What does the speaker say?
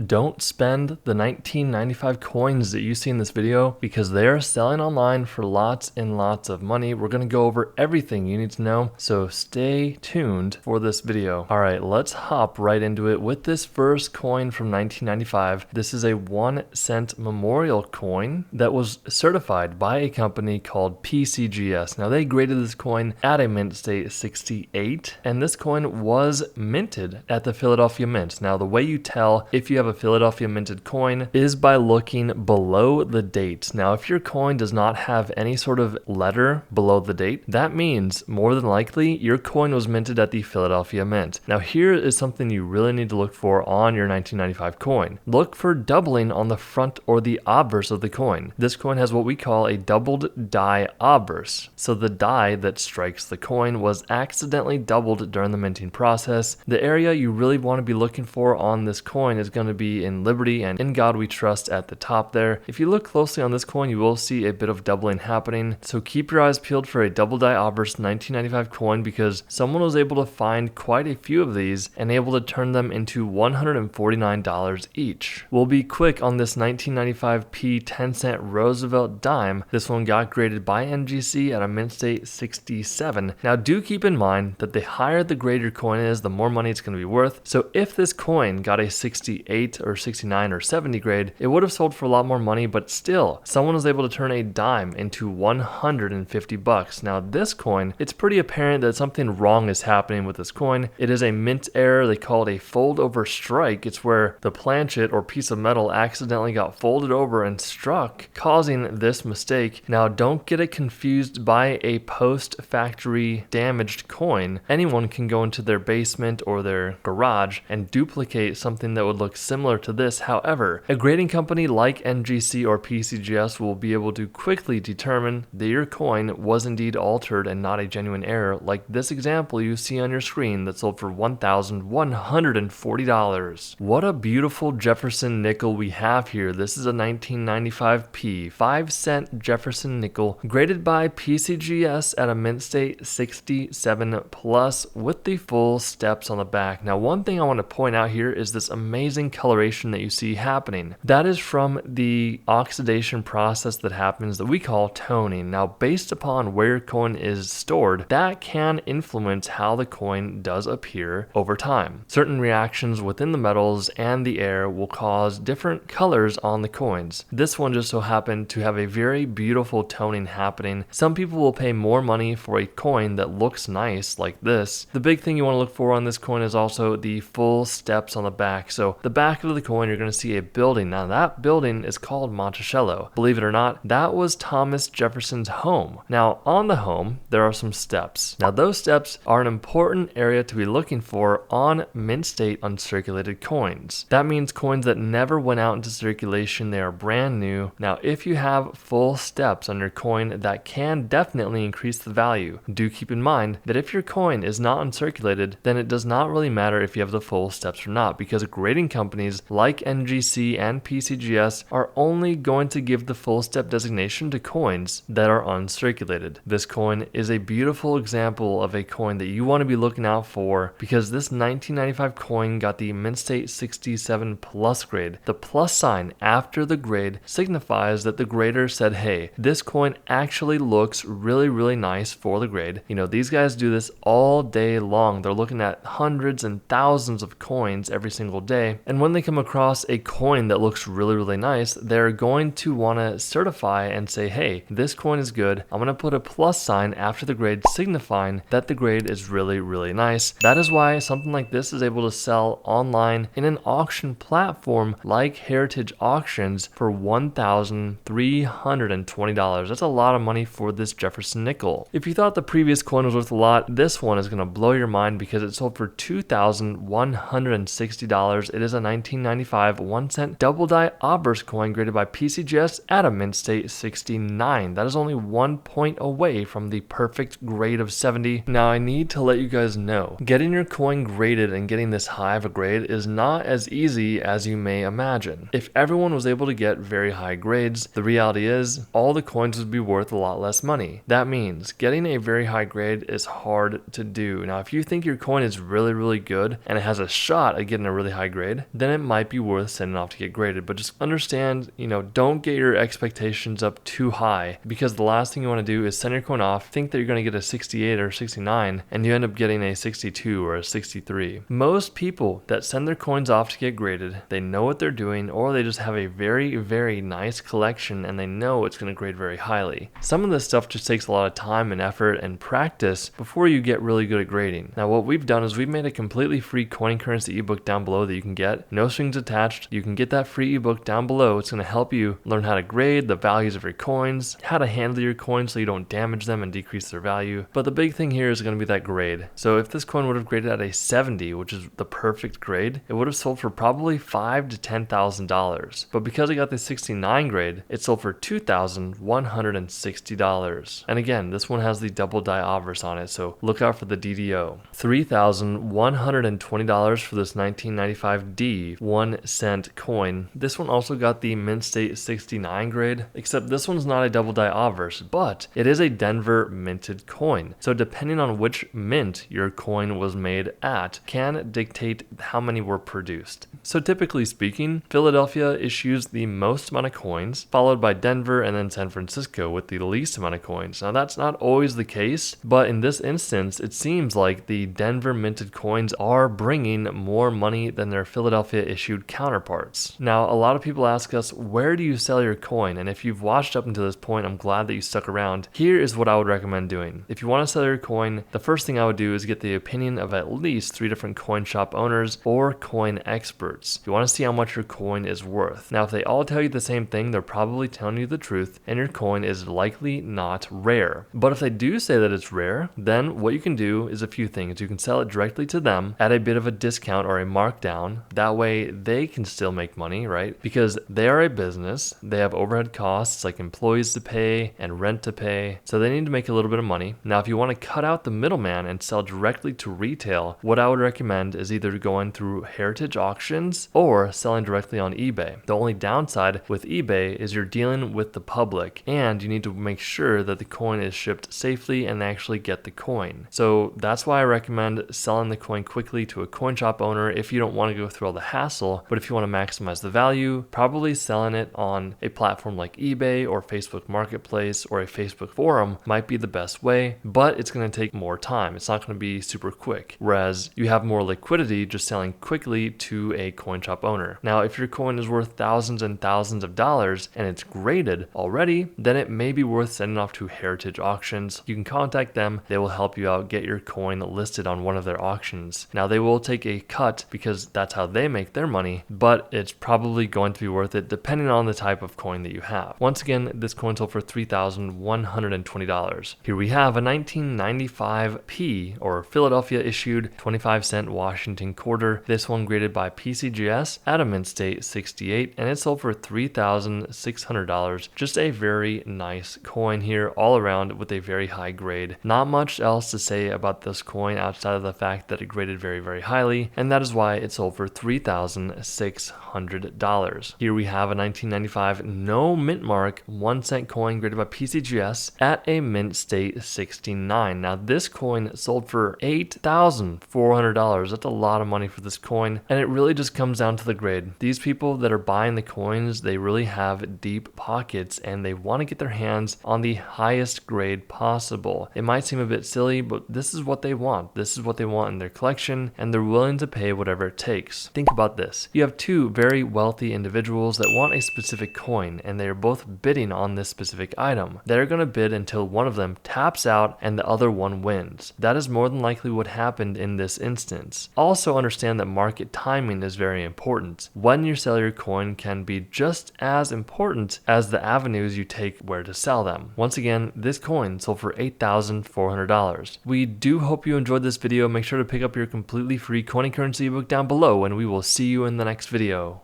don't spend the 1995 coins that you see in this video because they are selling online for lots and lots of money. We're going to go over everything you need to know, so stay tuned for this video. All right, let's hop right into it with this first coin from 1995. This is a 1 cent memorial coin that was certified by a company called PCGS. Now they graded this coin at a mint state 68, and this coin was minted at the Philadelphia Mint. Now the way you tell if you have a Philadelphia minted coin is by looking below the date. Now if your coin does not have any sort of letter below the date, that means more than likely your coin was minted at the Philadelphia Mint. Now here is something you really need to look for on your 1995 coin. Look for doubling on the front or the obverse of the coin. This coin has what we call a doubled die obverse. So the die that strikes the coin was accidentally doubled during the minting process. The area you really want to be looking for on this coin is going to be in Liberty and In God We Trust at the top there. If you look closely on this coin, you will see a bit of doubling happening. So keep your eyes peeled for a double die obverse 1995 coin because someone was able to find quite a few of these and able to turn them into $149 each. We'll be quick on this 1995 P 10-cent Roosevelt dime. This one got graded by NGC at a mint state 67. Now do keep in mind that the higher the grade your coin is, the more money it's going to be worth. So if this coin got a 68 or 69 or 70 grade, it would have sold for a lot more money, but still, someone was able to turn a dime into 150 bucks. Now this coin, it's pretty apparent that something wrong is happening with this coin. It is a mint error. They call it a fold over strike. It's where the planchet or piece of metal accidentally got folded over and struck, causing this mistake. Now don't get it confused by a post-factory damaged coin. Anyone can go into their basement or their garage and duplicate something that would look similar to this. However, a grading company like NGC or PCGS will be able to quickly determine that your coin was indeed altered and not a genuine error, like this example you see on your screen that sold for $1,140. What a beautiful Jefferson nickel we have here. This is a 1995 P 5-cent Jefferson nickel graded by PCGS at a mint state 67 plus with the full steps on the back. Now one thing I want to point out here is this amazing coloration that you see happening. That is from the oxidation process that happens that we call toning. Now based upon where your coin is stored, that can influence how the coin does appear over time. Certain reactions within the metals and the air will cause different colors on the coins. This one just so happened to have a very beautiful toning happening. Some people will pay more money for a coin that looks nice like this. The big thing you want to look for on this coin is also the full steps on the back. So the back of the coin, you're going to see a building. Now that building is called Monticello. Believe it or not, that was Thomas Jefferson's home. Now on the home, there are some steps. Now those steps are an important area to be looking for on mint state uncirculated coins. That means coins that never went out into circulation, they are brand new. Now if you have full steps on your coin, that can definitely increase the value. Do keep in mind that if your coin is not uncirculated, then it does not really matter if you have the full steps or not, because grading companies like NGC and PCGS are only going to give the full step designation to coins that are uncirculated. This coin is a beautiful example of a coin that you want to be looking out for because this 1995 coin got the mint state 67 plus grade. The plus sign after the grade signifies that the grader said, hey, this coin actually looks really nice for the grade. You know, these guys do this all day long. They're looking at hundreds and thousands of coins every single day. And when they come across a coin that looks really nice, they're going to want to certify and say, hey, this coin is good. I'm going to put a plus sign after the grade signifying that the grade is really nice. That is why something like this is able to sell online in an auction platform like Heritage Auctions for $1,320. That's a lot of money for this Jefferson nickel. If you thought the previous coin was worth a lot, this one is going to blow your mind because it sold for $2,160. It is a 1995 1 cent double die obverse coin graded by PCGS at a mint state 69. That is only 1 point away from the perfect grade of 70. Now I need to let you guys know, getting your coin graded and getting this high of a grade is not as easy as you may imagine. If everyone was able to get very high grades, the reality is all the coins would be worth a lot less money. That means getting a very high grade is hard to do. Now if you think your coin is really good and it has a shot at getting a really high grade, then it might be worth sending off to get graded. But just understand, don't get your expectations up too high, because the last thing you want to do is send your coin off, think that you're going to get a 68 or 69, and you end up getting a 62 or a 63. Most people that send their coins off to get graded, they know what they're doing, or they just have a very, very nice collection and they know it's going to grade very highly. Some of this stuff just takes a lot of time and effort and practice before you get really good at grading. Now, what we've done is we've made a completely free coin currency ebook down below that you can get, no strings attached. You can get that free ebook down below. It's going to help you learn how to grade the values of your coins, how to handle your coins so you don't damage them and decrease their value. But the big thing here is going to be that grade. So if this coin would have graded at a 70, which is the perfect grade, it would have sold for probably $5,000 to $10,000. But because it got the 69 grade, it sold for $2,160. And again, this one has the double die obverse on it, so look out for the DDO. $3,120 for this 1995D 1 cent coin. This one also got the mint state 69 grade, except this one's not a double die obverse, but it is a Denver minted coin. So depending on which mint your coin was made at can dictate how many were produced. So typically speaking, Philadelphia issues the most amount of coins, followed by Denver and then San Francisco with the least amount of coins. Now that's not always the case, but in this instance, it seems like the Denver minted coins are bringing more money than their Philadelphia issued counterparts. Now, a lot of people ask us, where do you sell your coin? And if you've watched up until this point, I'm glad that you stuck around. Here is what I would recommend doing. If you want to sell your coin, the first thing I would do is get the opinion of at least 3 different coin shop owners or coin experts. You want to see how much your coin is worth. Now, if they all tell you the same thing, they're probably telling you the truth, and your coin is likely not rare. But if they do say that it's rare, then what you can do is a few things. You can sell it directly to them at a bit of a discount or a markdown. That way they can still make money, right? Because they are a business. They have overhead costs like employees to pay and rent to pay. So they need to make a little bit of money. Now, if you want to cut out the middleman and sell directly to retail, what I would recommend is either going through heritage auctions or selling directly on eBay. The only downside with eBay is you're dealing with the public, and you need to make sure that the coin is shipped safely and actually get the coin. So that's why I recommend selling the coin quickly to a coin shop owner if you don't want to go through all the hassle. But if you want to maximize the value, probably selling it on a platform like eBay or Facebook Marketplace or a Facebook forum might be the best way, but it's going to take more time. It's not going to be super quick. Whereas you have more liquidity just selling quickly to a coin shop owner. Now, if your coin is worth thousands and thousands of dollars and it's graded already, then it may be worth sending off to heritage auctions. You can contact them. They will help you out, get your coin listed on one of their auctions. Now, they will take a cut because that's how they make their money, but it's probably going to be worth it depending on the type of coin that you have. Once again, this coin sold for $3,120. Here we have a 1995 P or Philadelphia issued 25-cent Washington quarter. This one graded by PCGS at a mint state 68, and it sold for $3,600. Just a very nice coin here all around with a very high grade. Not much else to say about this coin outside of the fact that it graded very, very highly, and that is why it sold for $3,600. Here we have a 1995 no mint mark 1 cent coin graded by PCGS at a mint state 69. Now this coin sold for $8,400. That's a lot of money for this coin, and it really just comes down to the grade. These people that are buying the coins, they really have deep pockets and they want to get their hands on the highest grade possible. It might seem a bit silly, but this is what they want. This is what they want in their collection, and they're willing to pay whatever it takes. Think about this. You have 2 very wealthy individuals that want a specific coin, and they are both bidding on this specific item. They're going to bid until one of them taps out and the other one wins. That is more than likely what happened in this instance. Also understand that market timing is very important. When you sell your coin can be just as important as the avenues you take where to sell them. Once again, this coin sold for $8,400. We do hope you enjoyed this video. Make sure to pick up your completely free coin and currency ebook down below, and we will see you in the next video.